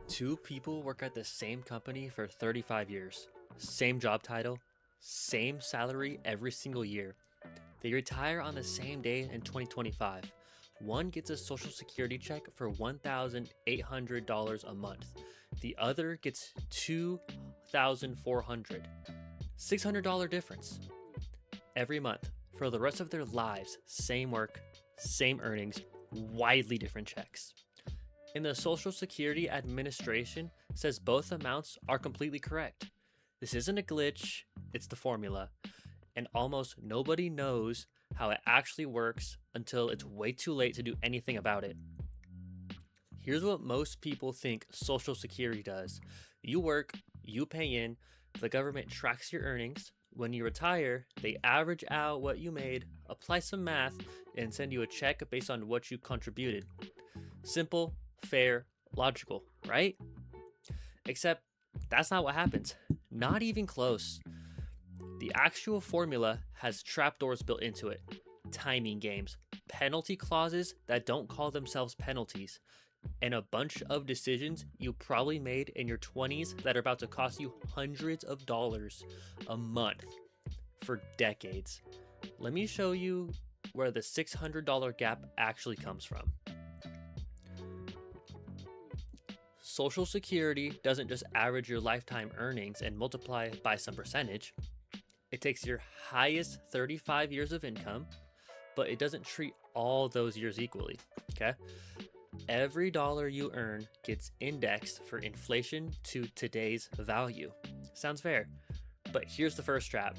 Two people work at the same company for 35 years, same job title, same salary every single year. They retire on the same day in 2025. One gets a social security check for $1,800 a month. The other gets $2,400. $600 difference every month for the rest of their lives. Same work, same earnings, widely different checks. And the Social Security Administration says both amounts are completely correct. This isn't a glitch, it's the formula. And almost nobody knows how it actually works until it's way too late to do anything about it. Here's what most people think Social Security does: you work, you pay in, the government tracks your earnings. When you retire, they average out what you made, apply some math, and send you a check based on what you contributed. Simple, fair, logical, right? Except that's not what happens. Not even close. The actual formula has trapdoors built into it, timing games, penalty clauses that don't call themselves penalties, and a bunch of decisions you probably made in your 20s that are about to cost you hundreds of dollars a month for decades. Let me show you where the $600 gap actually comes from. Social Security doesn't just average your lifetime earnings and multiply it by some percentage. It takes your highest 35 years of income, but it doesn't treat all those years equally, okay? Every dollar you earn gets indexed for inflation to today's value. Sounds fair, but here's the first trap.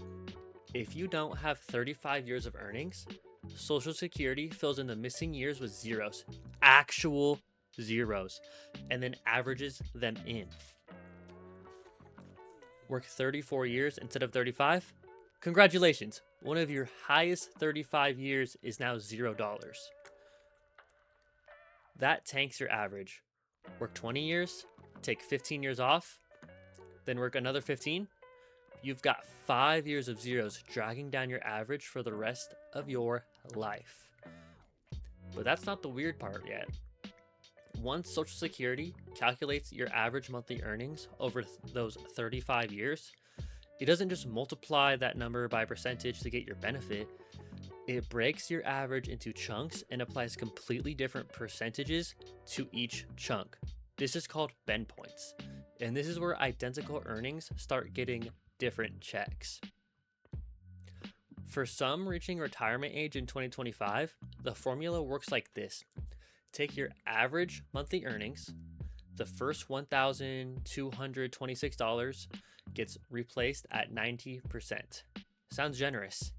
If you don't have 35 years of earnings, Social Security fills in the missing years with zeros, actual zeros, and then averages them in. Work 34 years instead of 35? Congratulations, one of your highest 35 years is now $0. That tanks your average. Work 20 years, take 15 years off, then work another 15. You've got 5 years of zeros dragging down your average for the rest of your life. But that's not the weird part yet. Once Social Security calculates your average monthly earnings over those 35 years, it doesn't just multiply that number by percentage to get your benefit. It breaks your average into chunks and applies completely different percentages to each chunk. This is called bend points. And this is where identical earnings start getting different checks. For some reaching retirement age in 2025, the formula works like this. Take your average monthly earnings. The first $1,226 gets replaced at 90%. Sounds generous.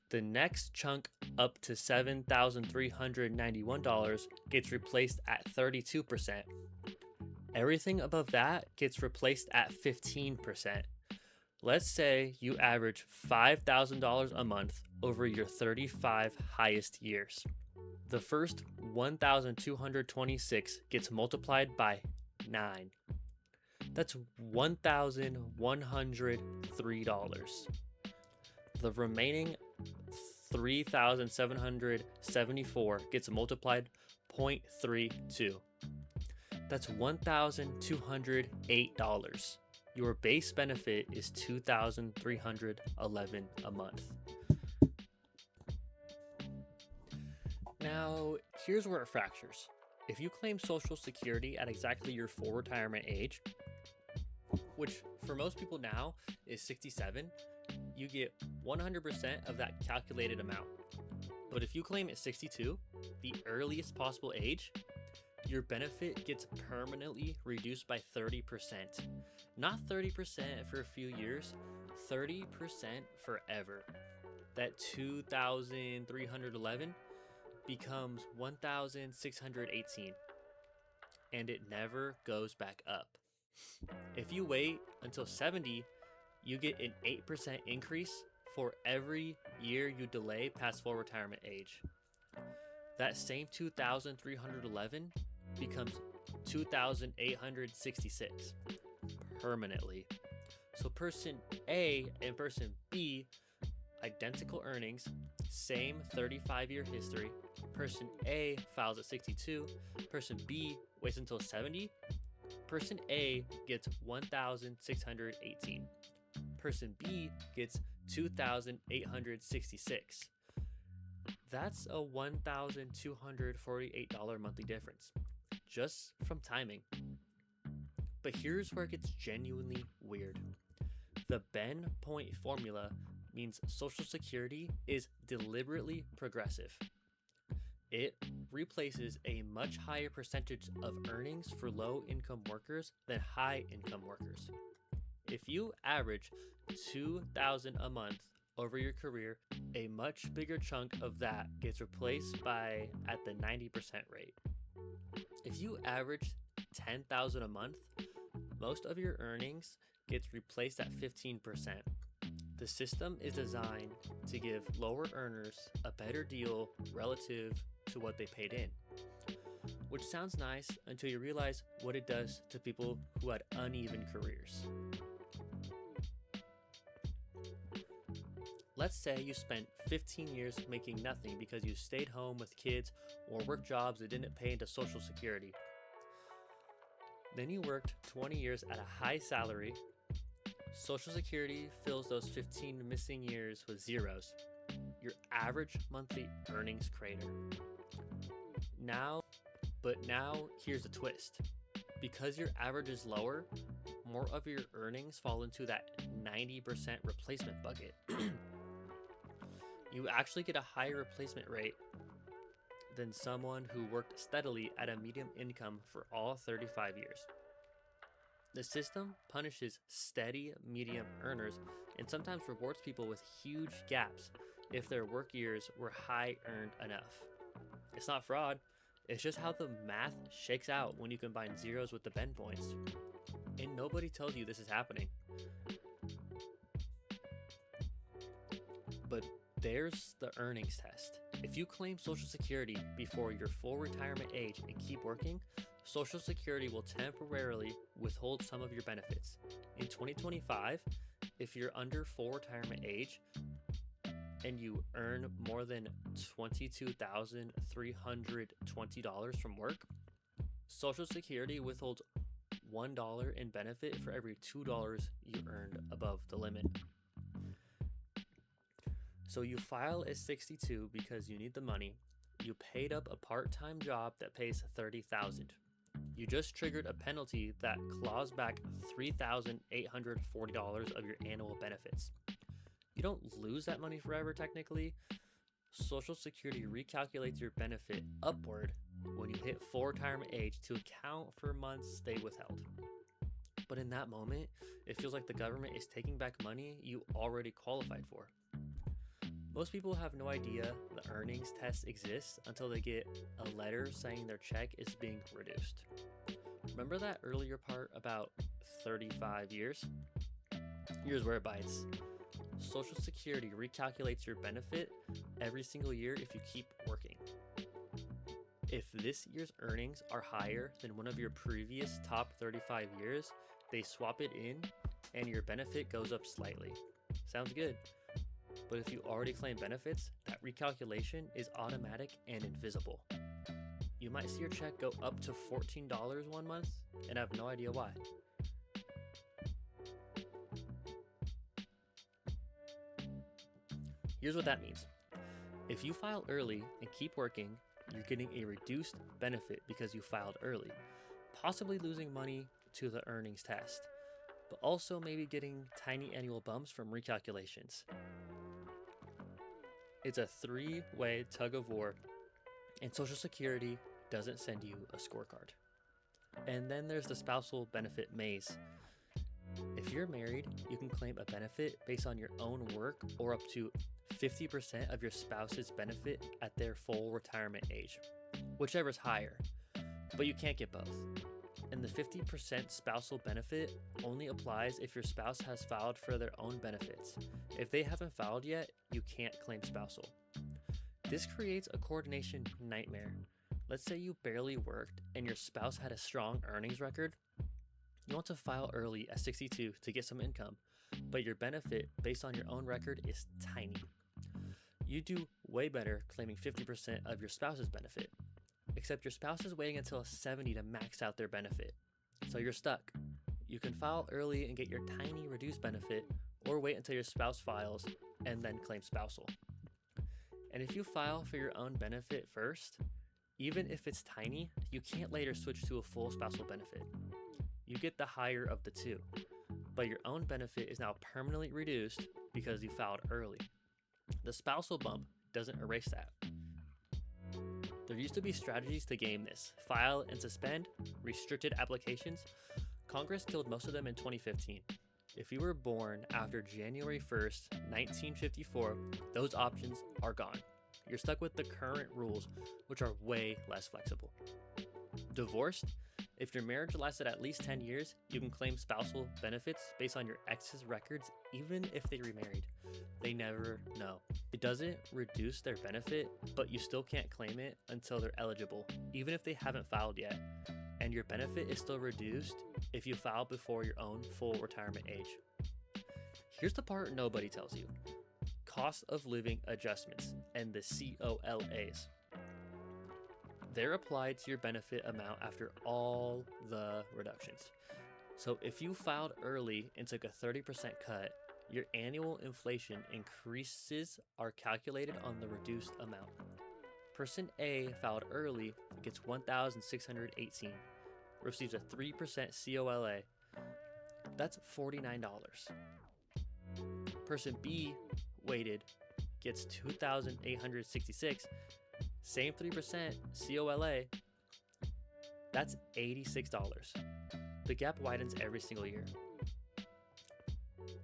The next chunk up to $7,391 gets replaced at 32%. Everything above that gets replaced at 15%. Let's say you average $5,000 a month over your 35 highest years. The first 1,226 gets multiplied by 9. That's $1,103. The remaining 3,774 gets multiplied 0.32. That's $1,208. Your base benefit is $2,311 a month. Now, here's where it fractures. If you claim Social Security at exactly your full retirement age, which for most people now is 67, you get 100% of that calculated amount. But if you claim at 62, the earliest possible age, your benefit gets permanently reduced by 30%. Not 30% for a few years, 30% forever. That 2,311 becomes 1,618, and it never goes back up. If you wait until 70, you get an 8% increase for every year you delay past full retirement age. That same 2,311 becomes 2,866 permanently. So person A and person B, identical earnings, same 35-year history. Person A files at 62, person B waits until 70. Person A gets 1,618. Person B gets 2,866. That's a $1,248 monthly difference, just from timing. But here's where it gets genuinely weird. The Ben point formula means Social Security is deliberately progressive. It replaces a much higher percentage of earnings for low-income workers than high-income workers. If you average $2,000 a month over your career, a much bigger chunk of that gets replaced at the 90% rate. If you average $10,000 a month, most of your earnings gets replaced at 15%. The system is designed to give lower earners a better deal relative to what they paid in, which sounds nice until you realize what it does to people who had uneven careers. Let's say you spent 15 years making nothing because you stayed home with kids or worked jobs that didn't pay into Social Security. Then you worked 20 years at a high salary. Social Security fills those 15 missing years with zeros. Your average monthly earnings crater. Now here's the twist. Because your average is lower, more of your earnings fall into that 90% replacement bucket. You actually get a higher replacement rate than someone who worked steadily at a medium income for all 35 years. The system punishes steady medium earners and sometimes rewards people with huge gaps if their work years were high earned enough. It's not fraud, it's just how the math shakes out when you combine zeros with the Ben points. And nobody tells you this is happening. But there's the earnings test. If you claim Social Security before your full retirement age and keep working, Social Security will temporarily withhold some of your benefits. In 2025, if you're under full retirement age and you earn more than $22,320 from work, Social Security withholds $1 in benefit for every $2 you earned above the limit. So you file at 62 because you need the money. You paid up a part-time job that pays $30,000. You just triggered a penalty that claws back $3,840 of your annual benefits. You don't lose that money forever technically. Social Security recalculates your benefit upward when you hit full retirement age to account for months they withheld. But in that moment, it feels like the government is taking back money you already qualified for. Most people have no idea the earnings test exists until they get a letter saying their check is being reduced. Remember that earlier part about 35 years? Here's where it bites. Social Security recalculates your benefit every single year if you keep working. If this year's earnings are higher than one of your previous top 35 years, they swap it in and your benefit goes up slightly. Sounds good. But if you already claim benefits, that recalculation is automatic and invisible. You might see your check go up to $14 one month and have no idea why. Here's what that means. If you file early and keep working, you're getting a reduced benefit because you filed early, possibly losing money to the earnings test, but also maybe getting tiny annual bumps from recalculations. It's a three-way tug of war, and Social Security doesn't send you a scorecard. And then there's the spousal benefit maze. If you're married, you can claim a benefit based on your own work or up to 50% of your spouse's benefit at their full retirement age, whichever's higher, but you can't get both. And the 50% spousal benefit only applies if your spouse has filed for their own benefits. If they haven't filed yet, you can't claim spousal. This creates a coordination nightmare. Let's say you barely worked and your spouse had a strong earnings record. You want to file early at 62 to get some income, but your benefit based on your own record is tiny. You do way better claiming 50% of your spouse's benefit, except your spouse is waiting until 70 to max out their benefit. So you're stuck. You can file early and get your tiny reduced benefit, or wait until your spouse files and then claim spousal. And if you file for your own benefit first, even if it's tiny, you can't later switch to a full spousal benefit. You get the higher of the two, but your own benefit is now permanently reduced because you filed early. The spousal bump doesn't erase that. There used to be strategies to game this: file and suspend, restricted applications. Congress killed most of them in 2015. If you were born after January 1st, 1954, those options are gone. You're stuck with the current rules, which are way less flexible. Divorced? If your marriage lasted at least 10 years, you can claim spousal benefits based on your ex's records, even if they remarried. They never know. It doesn't reduce their benefit, but you still can't claim it until they're eligible, even if they haven't filed yet. And your benefit is still reduced if you file before your own full retirement age. Here's the part nobody tells you: cost of living adjustments, and the COLAs. They're applied to your benefit amount after all the reductions. So if you filed early and took a 30% cut, your annual inflation increases are calculated on the reduced amount. Person A filed early, gets $1,618, receives a 3% COLA. That's $49. Person B waited, gets $2,866, same 3% COLA. That's $86. The gap widens every single year.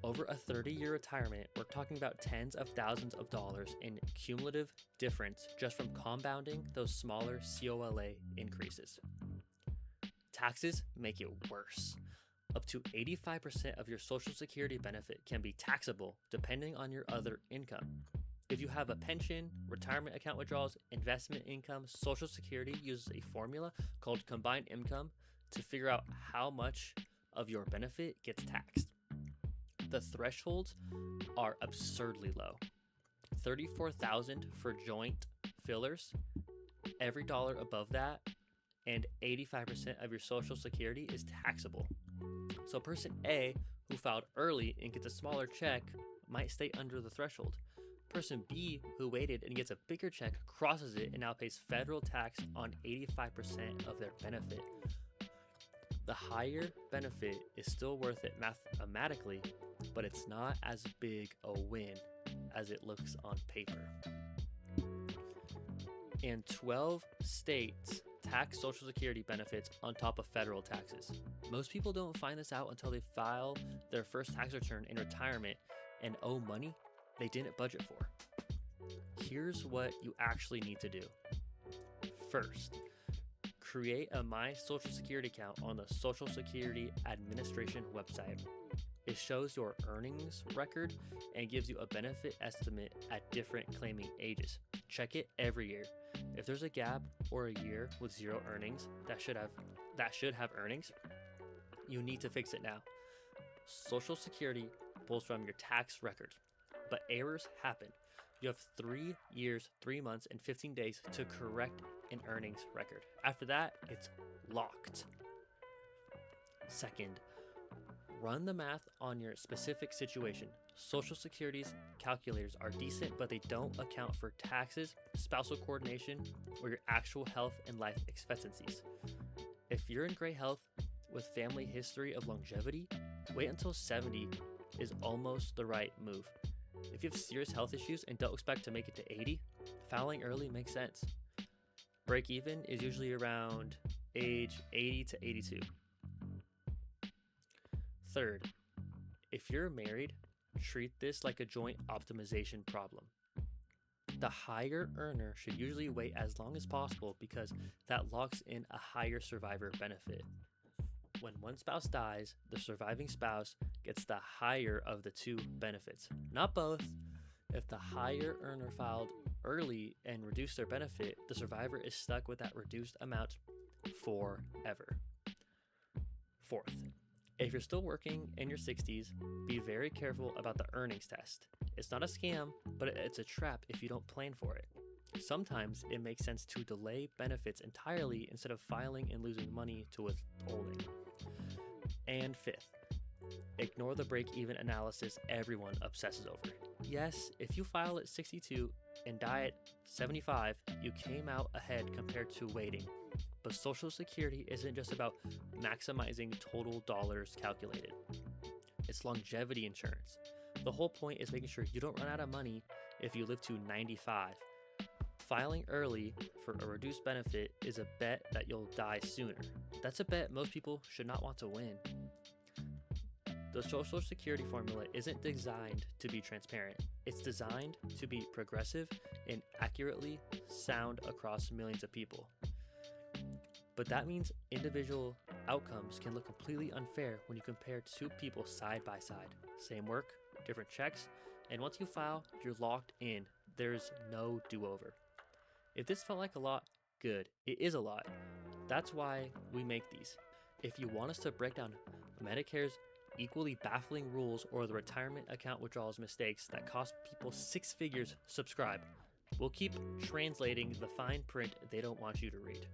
Over a 30-year retirement, we're talking about tens of thousands of dollars in cumulative difference just from compounding those smaller COLA increases. Taxes make it worse. Up to 85% of your Social Security benefit can be taxable depending on your other income. If you have a pension, retirement account withdrawals, investment income, Social Security uses a formula called combined income to figure out how much of your benefit gets taxed. The thresholds are absurdly low. $34,000 for joint fillers, every dollar above that, and 85% of your Social Security is taxable. So person A, who filed early and gets a smaller check, might stay under the threshold. Person B, who waited and gets a bigger check, crosses it and now pays federal tax on 85% of their benefit. The higher benefit is still worth it mathematically, but it's not as big a win as it looks on paper. And 12 states tax Social Security benefits on top of federal taxes. Most people don't find this out until they file their first tax return in retirement and owe money they didn't budget for. Here's what you actually need to do. First, create a My Social Security account on the Social Security Administration website. It shows your earnings record and gives you a benefit estimate at different claiming ages. Check it every year. If there's a gap or a year with zero earnings that should have earnings, you need to fix it now. Social Security pulls from your tax records, but errors happen. You have 3 years, 3 months, and 15 days to correct an earnings record. After that, it's locked. Second, run the math on your specific situation. Social Security's calculators are decent, but they don't account for taxes, spousal coordination, or your actual health and life expectancies. If you're in great health with family history of longevity, wait until 70 is almost the right move. If you have serious health issues and don't expect to make it to 80, filing early makes sense. Break even is usually around age 80 to 82. Third, if you're married, treat this like a joint optimization problem. The higher earner should usually wait as long as possible because that locks in a higher survivor benefit. When one spouse dies, the surviving spouse gets the higher of the two benefits, not both. If the higher earner filed early and reduced their benefit, the survivor is stuck with that reduced amount forever. Fourth, if you're still working in your 60s, be very careful about the earnings test. It's not a scam, but it's a trap if you don't plan for it. Sometimes it makes sense to delay benefits entirely instead of filing and losing money to withholding. And fifth, ignore the break-even analysis everyone obsesses over. Yes, if you file at 62 and die at 75, you came out ahead compared to waiting. But Social Security isn't just about maximizing total dollars calculated. It's longevity insurance. The whole point is making sure you don't run out of money if you live to 95. Filing early for a reduced benefit is a bet that you'll die sooner. That's a bet most people should not want to win. The Social Security formula isn't designed to be transparent. It's designed to be progressive and accurately sound across millions of people. But that means individual outcomes can look completely unfair when you compare two people side by side. Same work, different checks, and once you file, you're locked in. There's no do-over. If this felt like a lot, good. It is a lot. That's why we make these. If you want us to break down Medicare's equally baffling rules or the retirement account withdrawals mistakes that cost people 6 figures, subscribe. We'll keep translating the fine print they don't want you to read.